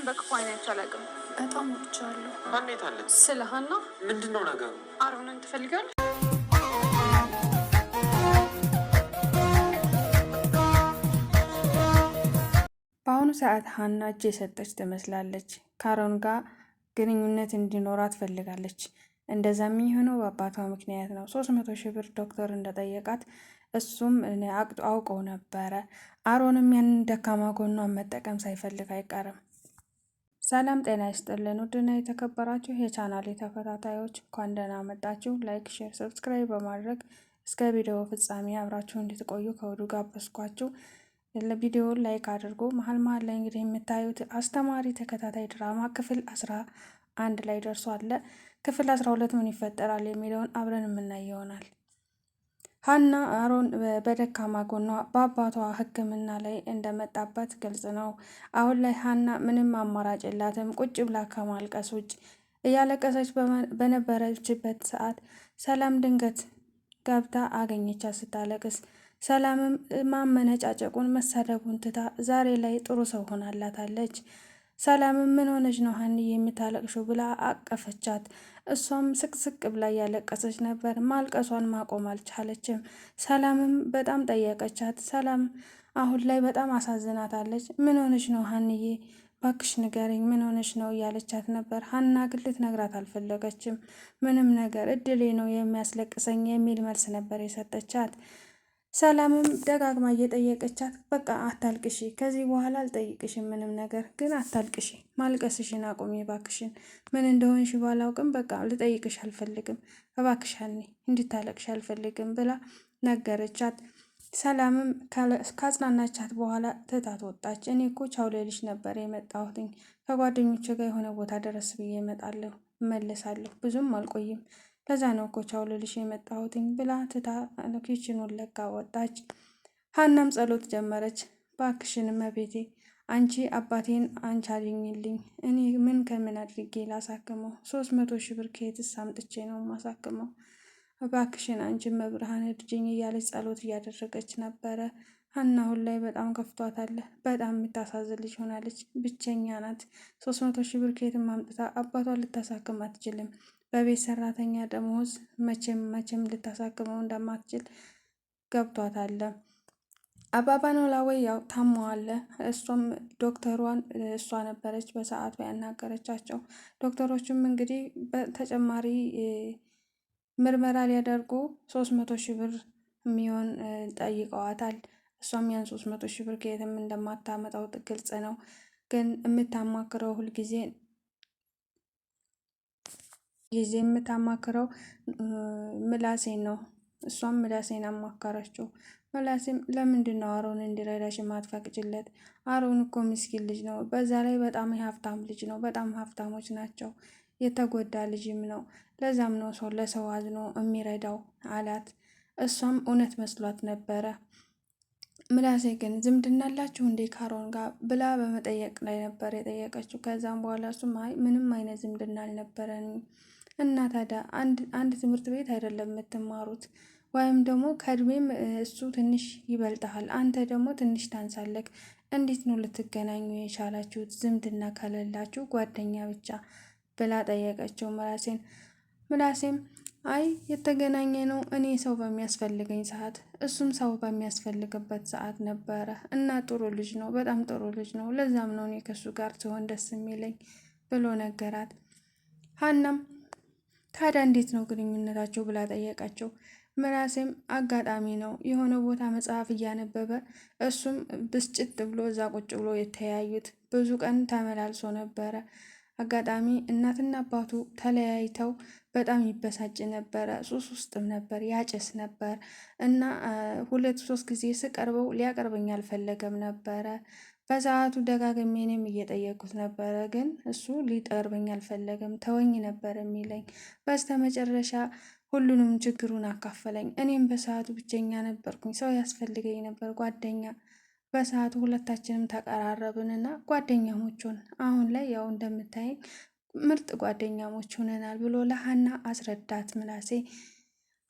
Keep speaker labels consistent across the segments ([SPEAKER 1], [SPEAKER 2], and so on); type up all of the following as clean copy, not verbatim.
[SPEAKER 1] በክፉ አይናቸው አላውቅም። በጣም ወድጃለሁ።
[SPEAKER 2] ሀና የት አለች?
[SPEAKER 1] ስለ ሀና
[SPEAKER 2] ምንድን ነው ነገሩ?
[SPEAKER 1] አሮንን ትፈልጋለህ?
[SPEAKER 3] በአሁኑ ሰዓት ሀና እጅ የሰጠች ትመስላለች። ከአሮን ጋር ግንኙነት እንዲኖራት ትፈልጋለች። እንደዛ የሚሆነው በአባቷ ምክንያት ነው። 300 ሺህ ብር ዶክተር እንደጠየቃት እሱም አውቀው ነበረ። አሮንም ያንን ደካማ ጎኗን መጠቀም ሳይፈልግ አይቀርም። ሰላም ጤና ይስጥልን ውድና የተከበራችሁ የቻናሌ ተከታታዮች እንኳን ደህና መጣችሁ። ላይክ፣ ሼር፣ ሰብስክራይብ በማድረግ እስከ ቪዲዮ ፍጻሜ አብራችሁ እንድትቆዩ ከወዱ ጋበዝኳችሁ። ለቪዲዮውን ላይክ አድርጎ መሀል ላይ እንግዲህ የምታዩት አስተማሪ ተከታታይ ድራማ ክፍል 11 ላይ ደርሷል። ክፍል 12 ምን ይፈጠራል የሚለውን አብረን የምናይ ይሆናል። ሀና አሮን በደካማ ጎኗ በአባቷ ሕክምና ላይ እንደመጣበት ግልጽ ነው። አሁን ላይ ሀና ምንም አማራጭ የላትም። ቁጭ ብላ ከማልቀስ ውጭ እያለቀሰች በነበረችበት ሰዓት ሰላም ድንገት ገብታ አገኘቻት ስታለቅስ። ሰላምም ማመነጫጨቁን መሳደቡን ትታ ዛሬ ላይ ጥሩ ሰው ሆናላታለች። ሰላምም ምን ሆነች ነው ሀንዬ የምታለቅሽው ብላ አቀፈቻት። እሷም ስቅስቅ ብላ እያለቀሰች ነበር። ማልቀሷን ማቆም አልቻለችም። ሰላምም በጣም ጠየቀቻት። ሰላም አሁን ላይ በጣም አሳዝናታለች። ምን ሆነች ነው ሀንዬ ባክሽ ንገረኝ፣ ምን ሆነች ነው እያለቻት ነበር። ሀና ግን ልትነግራት አልፈለገችም። ምንም ነገር እድሌ ነው የሚያስለቅሰኝ የሚል መልስ ነበር የሰጠቻት። ሰላምም ደጋግማ እየጠየቀቻት በቃ አታልቅሺ፣ ከዚህ በኋላ አልጠይቅሽም ምንም ነገር፣ ግን አታልቅሺ፣ ማልቀስሽን አቁሚ እባክሽን፣ ምን እንደሆንሽ ባላውቅም በቃ ልጠይቅሽ አልፈልግም፣ እባክሽ ሀኒ እንድታለቅሽ አልፈልግም ብላ ነገረቻት። ሰላምም ካጽናናቻት በኋላ ትታት ወጣች። እኔ እኮ ቻው ልልሽ ነበር የመጣሁትኝ፣ ከጓደኞቼ ጋር የሆነ ቦታ ደረስ ብዬ እመጣለሁ እመለሳለሁ፣ ብዙም አልቆይም፣ ለዛ ነው እኮ ቻው ልልሽ የመጣሁትኝ ብላ ትታ ኪችኑን ለቃ ወጣች። ሀናም ጸሎት ጀመረች። ባክሽን እመቤቴ አንቺ አባቴን አንቺ አድኝልኝ፣ እኔ ምን ከምን አድርጌ ላሳክመው? 300 ሺህ ብር ከየትስ አምጥቼ ነው ማሳክመው? ባክሽን አንቺ መብርሃን እርጅኝ እያለች ጸሎት እያደረገች ነበረ። ሀና አሁን ላይ በጣም ከፍቷታል። በጣም የምታሳዝን ልጅ ሆናለች። ብቸኛ ናት። 300 ሺህ ብር ከየትም አምጥታ አባቷን ልታሳክም አትችልም። በቤት ሰራተኛ ደሞዝ መቼም ልታሳክመው እንደማትችል ገብቷታል። አባባ ኖላዊ ያው ታመዋል። እሷም ዶክተሯን እሷ ነበረች በሰዓቱ ያናገረቻቸው። ዶክተሮቹም እንግዲህ በተጨማሪ ምርመራ ሊያደርጉ 300 ሺህ ብር የሚሆን ጠይቀዋታል። እሷም ያን 300 ሺህ ብር ከየትም እንደማታመጣው ግልጽ ነው። ግን የምታማክረው ሁልጊዜ የምታማክረው ምላሴን ነው። እሷም ምላሴን አማከረችው። ምላሴም ለምንድን ነው አሮን እንዲረዳሽ ማትፈቅጅለት? አሮን እኮ ምስኪን ልጅ ነው። በዛ ላይ በጣም የሀብታም ልጅ ነው። በጣም ሀብታሞች ናቸው። የተጎዳ ልጅም ነው። ለዛም ነው ሰው ለሰው አዝኖ የሚረዳው አላት። እሷም እውነት መስሏት ነበረ። ምላሴ ግን ዝምድና አላችሁ እንዴ ካሮን ጋር ብላ በመጠየቅ ላይ ነበር የጠየቀችው። ከዛም በኋላ እሱም አይ ምንም አይነት ዝምድና አልነበረንም እና ታዲያ አንድ ትምህርት ቤት አይደለም የምትማሩት? ወይም ደግሞ ከእድሜም እሱ ትንሽ ይበልጥሃል፣ አንተ ደግሞ ትንሽ ታንሳለክ። እንዴት ነው ልትገናኙ የቻላችሁት? ዝምድና ከሌላችሁ ጓደኛ ብቻ ብላ ጠየቀችው ምላሴን። ምላሴም አይ የተገናኘ ነው እኔ ሰው በሚያስፈልገኝ ሰዓት፣ እሱም ሰው በሚያስፈልግበት ሰዓት ነበረ እና ጥሩ ልጅ ነው፣ በጣም ጥሩ ልጅ ነው። ለዛም ነው እኔ ከሱ ጋር ሲሆን ደስ የሚለኝ ብሎ ነገራት። ሀናም ታዲያ እንዴት ነው ግንኙነታቸው ብላ ጠየቀችው። ምላሴም አጋጣሚ ነው የሆነ ቦታ መጽሐፍ እያነበበ እሱም ብስጭት ብሎ እዛ ቁጭ ብሎ የተያዩት ብዙ ቀን ተመላልሶ ነበረ። አጋጣሚ እናትና አባቱ ተለያይተው በጣም ይበሳጭ ነበረ። ሱስ ውስጥም ነበር፣ ያጨስ ነበር እና 2-3 ጊዜ ስቀርበው ሊያቀርበኝ አልፈለገም ነበረ። በሰዓቱ ደጋግሜ እኔም እየጠየኩት ነበረ፣ ግን እሱ ሊቀርበኝ አልፈለገም፣ ተወኝ ነበር የሚለኝ። በስተመጨረሻ ሁሉንም ችግሩን አካፈለኝ። እኔም በሰዓቱ ብቸኛ ነበርኩኝ፣ ሰው ያስፈልገኝ ነበር፣ ጓደኛ። በሰዓቱ ሁለታችንም ተቀራረብንና ጓደኛሞች ሆን። አሁን ላይ ያው እንደምታየኝ ምርጥ ጓደኛሞች ሆነናል ብሎ ለሀና አስረዳት ምላሴ።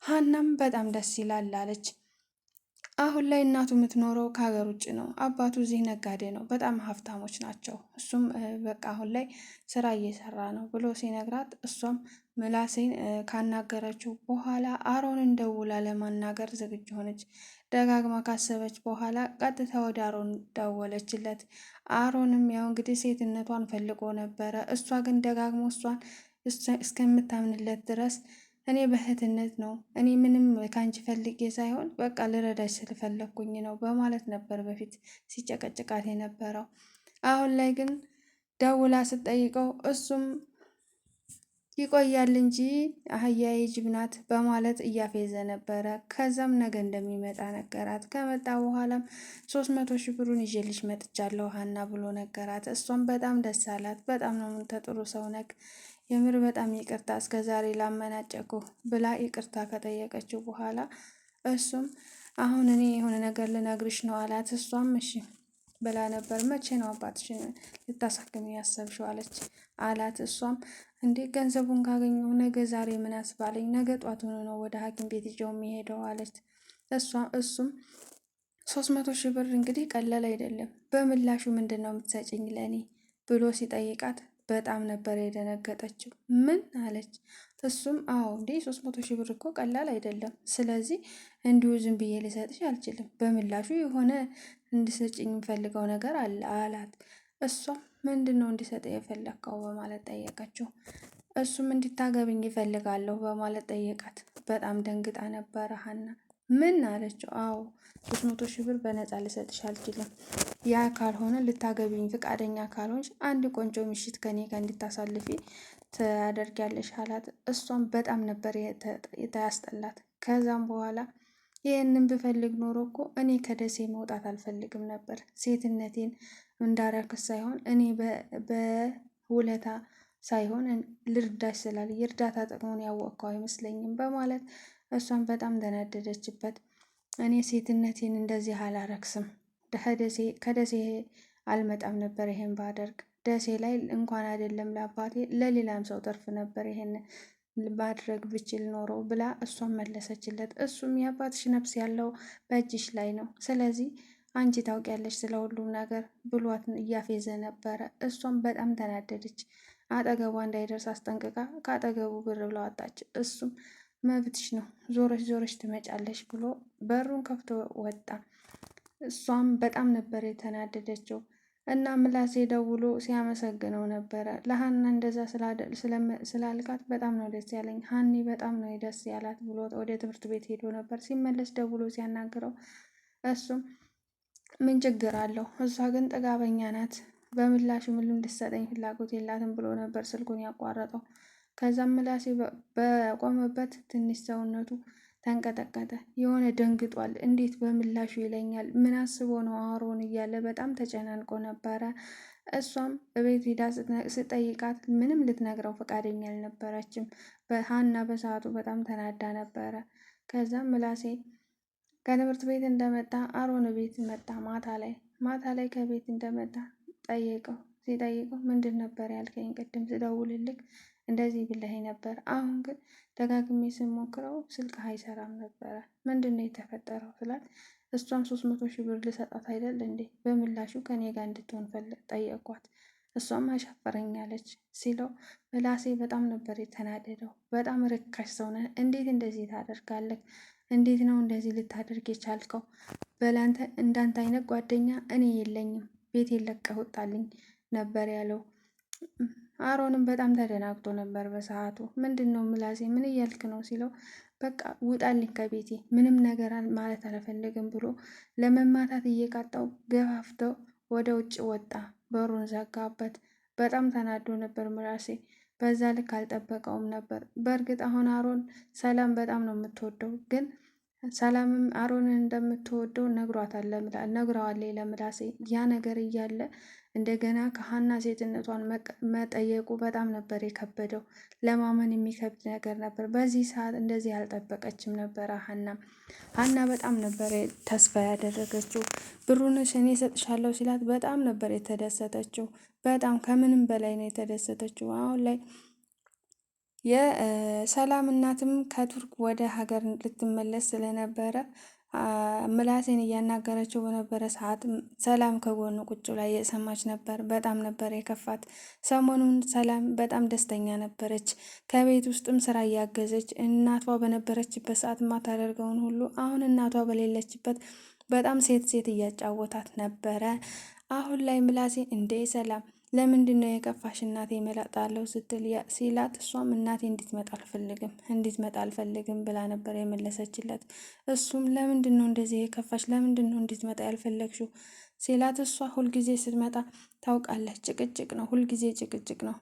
[SPEAKER 3] ሀናም በጣም ደስ ይላል አለች። አሁን ላይ እናቱ የምትኖረው ከሀገር ውጭ ነው። አባቱ እዚህ ነጋዴ ነው። በጣም ሀብታሞች ናቸው። እሱም በቃ አሁን ላይ ስራ እየሰራ ነው ብሎ ሲነግራት እሷም ምላሴን ካናገረችው በኋላ አሮንን ደውላ ለማናገር ዝግጁ ሆነች። ደጋግማ ካሰበች በኋላ ቀጥታ ወደ አሮን ደወለችለት። አሮንም ያው እንግዲህ ሴትነቷን ፈልጎ ነበረ። እሷ ግን ደጋግሞ እሷን እስከምታምንለት ድረስ እኔ በእህትነት ነው፣ እኔ ምንም ከአንቺ ፈልጌ ሳይሆን በቃ ልረዳሽ ስለፈለግኩኝ ነው በማለት ነበር በፊት ሲጨቀጭቃት የነበረው። አሁን ላይ ግን ደውላ ስትጠይቀው እሱም ይቆያል እንጂ አህያዬ ጅብ ናት በማለት እያፌዘ ነበረ። ከዛም ነገ እንደሚመጣ ነገራት። ከመጣ በኋላም 300 ሺህ ብሩን ይዤልሽ መጥቻለሁ ሀና ብሎ ነገራት። እሷም በጣም ደስ አላት። በጣም ነው ተጥሩ ሰው ነክ፣ የምር በጣም ይቅርታ እስከዛሬ ላመናጨኩ ብላ ይቅርታ ከጠየቀችው በኋላ እሱም አሁን እኔ የሆነ ነገር ልነግርሽ ነው አላት። እሷም እሺ ብላ ነበር። መቼ ነው አባትሽን ልታሳክሚ ያሰብሽው አላት። እሷም እንዴ ገንዘቡን ካገኘው ነገ ዛሬ ምን አስባለኝ፣ ነገ ጧት ሆኖ ነው ወደ ሐኪም ቤት ይዤው የሚሄደው አለች። እሱም 300 ሺህ ብር እንግዲህ ቀላል አይደለም፣ በምላሹ ምንድን ነው የምትሰጭኝ ለእኔ ብሎ ሲጠይቃት በጣም ነበር የደነገጠችው። ምን አለች? እሱም አዎ እንዴ 300 ሺህ ብር እኮ ቀላል አይደለም፣ ስለዚህ እንዲሁ ዝም ብዬ ልሰጥሽ አልችልም፣ በምላሹ የሆነ እንድሰጭኝ የምፈልገው ነገር አለ አላት። እሷም ምንድን ነው እንዲሰጥ የፈለግከው በማለት ጠየቀችው። እሱም እንዲታገብኝ ይፈልጋለሁ በማለት ጠየቃት። በጣም ደንግጣ ነበረ ሀና። ምን አለችው? አዎ 300 ሺህ ብር በነፃ ልሰጥሽ አልችልም፣ ያ ካልሆነ ልታገቢኝ ፍቃደኛ ካልሆንሽ አንድ ቆንጆ ምሽት ከኔ ጋር እንድታሳልፊ ታደርጊያለሽ አላት። እሷም በጣም ነበር ያስጠላት። ከዛም በኋላ ይህንን ብፈልግ ኖሮ እኮ እኔ ከደሴ መውጣት አልፈልግም ነበር፣ ሴትነቴን እንዳረክስ ሳይሆን እኔ በውለታ ሳይሆን ልርዳሽ ስላል የእርዳታ ጥቅሙን ያወቅከው አይመስለኝም በማለት እሷን በጣም ተናደደችበት። እኔ ሴትነቴን እንደዚህ አላረክስም፣ ከደሴ አልመጣም ነበር ይሄን ባደርግ፣ ደሴ ላይ እንኳን አይደለም ለአባቴ ለሌላም ሰው ተርፍ ነበር ይሄን ማድረግ ብችል ኖሮ ብላ እሷን መለሰችለት። እሱም የአባትሽ ነፍስ ያለው በእጅሽ ላይ ነው፣ ስለዚህ አንቺ ታውቂያለሽ ስለ ሁሉም ነገር ብሏት እያፌዘ ነበረ። እሷም በጣም ተናደደች። አጠገቧ እንዳይደርስ አስጠንቅቃ ከአጠገቡ ብር ብላ ወጣች። እሱም መብትሽ ነው፣ ዞረሽ ዞረሽ ትመጫለሽ ብሎ በሩን ከፍቶ ወጣ። እሷም በጣም ነበር የተናደደችው እና ምላሴ ደውሎ ሲያመሰግነው ነበረ። ለሀና እንደዛ ስላልካት በጣም ነው ደስ ያለኝ፣ ሀኒ በጣም ነው ደስ ያላት ብሎ ወደ ትምህርት ቤት ሄዶ ነበር። ሲመለስ ደውሎ ሲያናግረው እሱም ምን ችግር አለው፣ እሷ ግን ጥጋበኛ ናት፣ በምላሹ ምን እንድትሰጠኝ ፍላጎት የላትም ብሎ ነበር ስልኩን ያቋረጠው። ከዛም ምላሴ በቆመበት ትንሽ ሰውነቱ ተንቀጠቀጠ። የሆነ ደንግጧል። እንዴት በምላሹ ይለኛል? ምን አስቦ ነው አሮን እያለ በጣም ተጨናንቆ ነበረ። እሷም እቤት ሄዳ ስጠይቃት ምንም ልትነግረው ፈቃደኛ አልነበረችም። ሀና በሰዓቱ በጣም ተናዳ ነበረ። ከዛም ምላሴ ከትምህርት ቤት እንደመጣ አሮን ቤት መጣ። ማታ ላይ ከቤት እንደመጣ ሲጠይቀው ምንድን ነበር ያልከኝ? ቅድም ስደውልልክ እንደዚህ ብለኸኝ ነበር፣ አሁን ግን ደጋግሜ ስሞክረው ስልክ አይሰራም ነበረ፣ ምንድን ነው የተፈጠረው ስላት፣ እሷም 300 ሺህ ብር ልሰጣት አይደል እንዴ፣ በምላሹ ከኔ ጋር እንድትሆን ጠየኳት፣ እሷም አሻፈረኛለች ሲለው ምላሴ በጣም ነበር የተናደደው። በጣም ርካሽ ሰው ነህ፣ እንዴት እንደዚህ ታደርጋለህ? እንዴት ነው እንደዚህ ልታደርግ የቻልከው? በላንተ እንዳንተ አይነት ጓደኛ እኔ የለኝም፣ ቤት ለቀህ ውጣልኝ ነበር ያለው። አሮንም በጣም ተደናግጦ ነበር በሰዓቱ። ምንድን ነው ምላሴ ምን እያልክ ነው ሲለው፣ በቃ ውጣልኝ ከቤቴ ምንም ነገር ማለት አልፈልግም ብሎ ለመማታት እየቃጣው ገፋፍተው ወደ ውጭ ወጣ። በሩን ዘጋበት። በጣም ተናዶ ነበር ምላሴ። በዛ ልክ አልጠበቀውም ነበር። በእርግጥ አሁን አሮን ሰላም በጣም ነው የምትወደው፣ ግን ሰላምም አሮንን እንደምትወደው ነግረዋለች ለምላሴ። ያ ነገር እያለ እንደገና ከሀና ሴትነቷን መጠየቁ በጣም ነበር የከበደው። ለማመን የሚከብድ ነገር ነበር። በዚህ ሰዓት እንደዚህ አልጠበቀችም ነበረ ሀና በጣም ነበር ተስፋ ያደረገችው። ብሩንሽ እኔ እሰጥሻለሁ ሲላት በጣም ነበር የተደሰተችው። በጣም ከምንም በላይ ነው የተደሰተችው። አሁን ላይ የሰላም እናትም ከቱርክ ወደ ሀገር ልትመለስ ስለነበረ ምላሴን እያናገረችው በነበረ ሰዓት ሰላም ከጎኑ ቁጭ ላይ የሰማች ነበር። በጣም ነበር የከፋት። ሰሞኑን ሰላም በጣም ደስተኛ ነበረች። ከቤት ውስጥም ስራ እያገዘች እናቷ በነበረችበት ሰዓት የማታደርገውን ሁሉ አሁን እናቷ በሌለችበት በጣም ሴት እያጫወታት ነበረ። አሁን ላይ ምላሴ እንዴ ሰላም ለምንድን ነው የከፋሽ? እናቴ እመጣለሁ ስትል ሲላት እሷም እናቴ እንድትመጣ አልፈልግም ብላ ነበር የመለሰችለት። እሱም ለምንድን ነው እንደዚህ የከፋሽ? ለምንድን ነው እንድትመጣ ያልፈለግሽው ሲላት እሷ ሁልጊዜ ስትመጣ ታውቃለች፣ ጭቅጭቅ ነው፣ ሁልጊዜ ጭቅጭቅ ነው።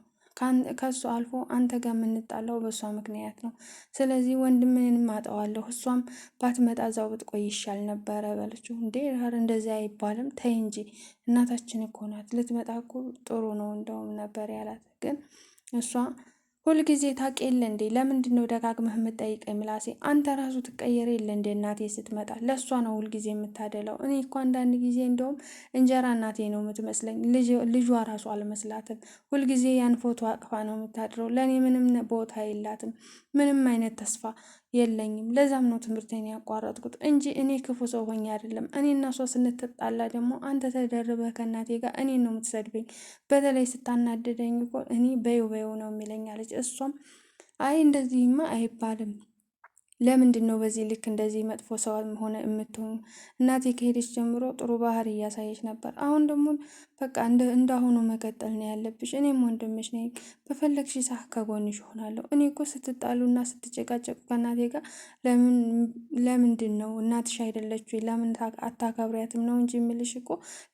[SPEAKER 3] ከሱ አልፎ አንተ ጋር የምንጣለው በእሷ ምክንያት ነው። ስለዚህ ወንድምህንም አጠዋለሁ፣ እሷም ባትመጣ እዛው ብትቆይ ይሻል ነበረ በለችው። እንዴ እንደዚህ አይባልም፣ ተይ እንጂ እናታችን እኮ ናት፣ ልትመጣ እኮ ጥሩ ነው እንደውም ነበር ያላት። ግን እሷ ሁልጊዜ ታውቅ የለ እንዴ? ለምንድን ነው ደጋግመህ የምትጠይቀኝ ምላሴ? አንተ ራሱ ትቀየር የለ እንዴ? እናቴ ስትመጣ ለእሷ ነው ሁልጊዜ የምታደለው። እኔ እኮ አንዳንድ ጊዜ እንደውም እንጀራ እናቴ ነው የምትመስለኝ፣ ልጇ ራሱ አልመስላትም። ሁልጊዜ ያን ፎቶ አቅፋ ነው የምታድረው። ለእኔ ምንም ቦታ የላትም፣ ምንም አይነት ተስፋ የለኝም። ለዛም ነው ትምህርቴን ያቋረጥኩት እንጂ እኔ ክፉ ሰው ሆኜ አይደለም። እኔ እና እሷ ስንትጣላ ደግሞ አንተ ተደርበህ ከእናቴ ጋር እኔን ነው የምትሰድበኝ። በተለይ ስታናድደኝ እኮ እኔ በይው ነው የሚለኝ አለች። እሷም አይ እንደዚህማ አይባልም፣ ለምንድን ነው በዚህ ልክ እንደዚህ መጥፎ ሰው ሆነ የምትሆኑ? እናቴ ከሄደች ጀምሮ ጥሩ ባህሪ እያሳየች ነበር። አሁን ደግሞ በቃ እንዳሁኑ መቀጠል ነው ያለብሽ። እኔም ወንድምሽ ነኝ፣ በፈለግሽ ሰዓት ከጎንሽ እሆናለሁ። እኔ እኮ ስትጣሉና ስትጨቃጨቁ ከእናቴ ጋር ለምንድን ነው እናትሽ አይደለች ወይ? ለምን አታከብሪያትም ነው እንጂ የምልሽ እኮ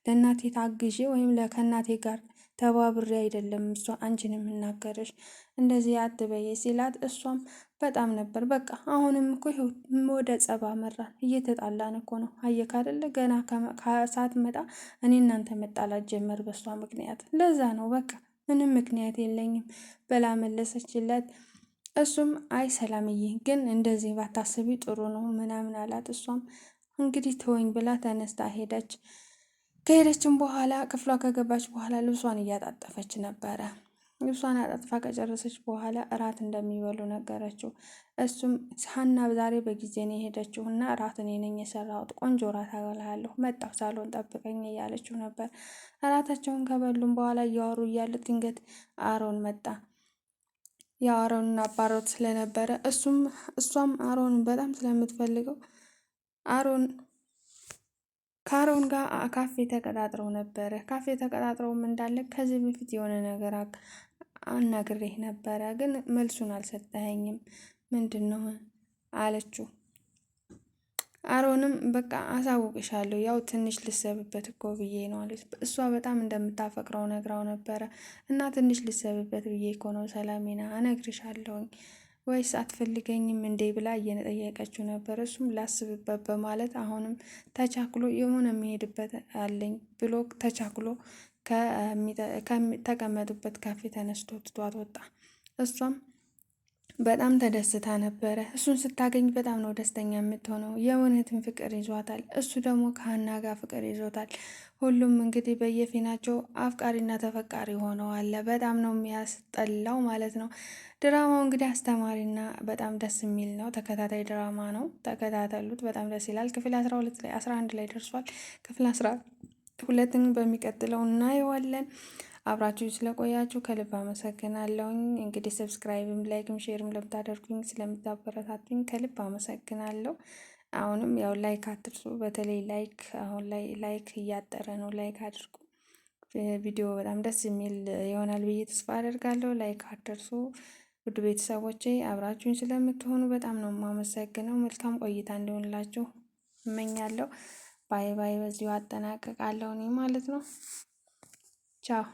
[SPEAKER 3] ለእናቴ ታግዤ ወይም ከእናቴ ጋር ተባብሬ አይደለም እሷ አንቺን የምናገርሽ፣ እንደዚህ አትበይ ሲላት እሷም በጣም ነበር በቃ አሁንም እኮ ይኸው ወደ ጸባ መራን፣ እየተጣላን እኮ ነው። አየክ አይደለ ገና ሳትመጣ እኔ እናንተ መጣላት ጀመር በሷ ምክንያት። ለዛ ነው በቃ ምንም ምክንያት የለኝም ብላ መለሰችለት። እሱም አይ ሰላምዬ ግን እንደዚህ ባታስቢ ጥሩ ነው ምናምን አላት። እሷም እንግዲህ ተወኝ ብላ ተነስታ ሄደች። ከሄደችም በኋላ ክፍሏ ከገባች በኋላ ልብሷን እያጣጠፈች ነበረ። ልብሷን አጣጥፋ ከጨረሰች በኋላ እራት እንደሚበሉ ነገረችው። እሱም ሀና ዛሬ በጊዜ ነው የሄደችው እና እራት እኔ ነኝ የሰራሁት፣ ቆንጆ እራት አበላሃለሁ፣ መጣሁ ሳሎን ጠብቀኝ እያለችው ነበር። እራታቸውን ከበሉም በኋላ እያወሩ እያለ ድንገት አሮን መጣ። ያው አሮንን አባሮት ስለነበረ እሷም አሮንን በጣም ስለምትፈልገው ከአሮን ጋር ካፌ ተቀጣጥረው ነበረ። ካፌ ተቀጣጥረውም እንዳለ ከዚህ በፊት የሆነ ነገር አናግሬህ ነበረ ግን መልሱን አልሰጠኸኝም፣ ምንድን ነው አለችው። አሮንም በቃ አሳውቅሻለሁ፣ ያው ትንሽ ልሰብበት እኮ ብዬ ነው አለች። እሷ በጣም እንደምታፈቅረው ነግራው ነበረ እና ትንሽ ልሰብበት ብዬ እኮ ነው ሰላሜና እነግርሻለሁኝ ወይስ አትፈልገኝም እንዴ ብላ እየጠየቀችው ነበር። እሱም ላስብበት በማለት አሁንም ተቻክሎ የሆነ የሚሄድበት አለኝ ብሎ ተቻክሎ ከተቀመጡበት ካፌ ተነስቶ ትቷት ወጣ። እሷም በጣም ተደስታ ነበረ። እሱን ስታገኝ በጣም ነው ደስተኛ የምትሆነው። የእውነትን ፍቅር ይዟታል። እሱ ደግሞ ከሀና ጋር ፍቅር ይዞታል። ሁሉም እንግዲህ በየፊናቸው አፍቃሪና ተፈቃሪ ሆነዋል። በጣም ነው የሚያስጠላው ማለት ነው። ድራማው እንግዲህ አስተማሪና በጣም ደስ የሚል ነው። ተከታታይ ድራማ ነው፣ ተከታተሉት። በጣም ደስ ይላል። ክፍል 11 ላይ ደርሷል። ክፍል 12ን በሚቀጥለው እናየዋለን። አብራችሁ ስለቆያችሁ ከልብ አመሰግናለሁኝ። እንግዲህ ሰብስክራይብም ላይክም ሼርም ለምታደርጉኝ ስለምታበረታቱኝ ከልብ አመሰግናለሁ። አሁንም ያው ላይክ አትርሱ። በተለይ ላይክ አሁን ላይ ላይክ እያጠረ ነው። ላይክ አድርጉ። ቪዲዮ በጣም ደስ የሚል ይሆናል ብዬ ተስፋ አደርጋለሁ። ላይክ አትርሱ። ውድ ቤተሰቦቼ አብራችሁኝ ስለምትሆኑ በጣም ነው የማመሰግነው። መልካም ቆይታ እንዲሆንላችሁ እመኛለሁ። ባይ ባይ። በዚሁ አጠናቀቃለሁ እኔ ማለት ነው። ቻው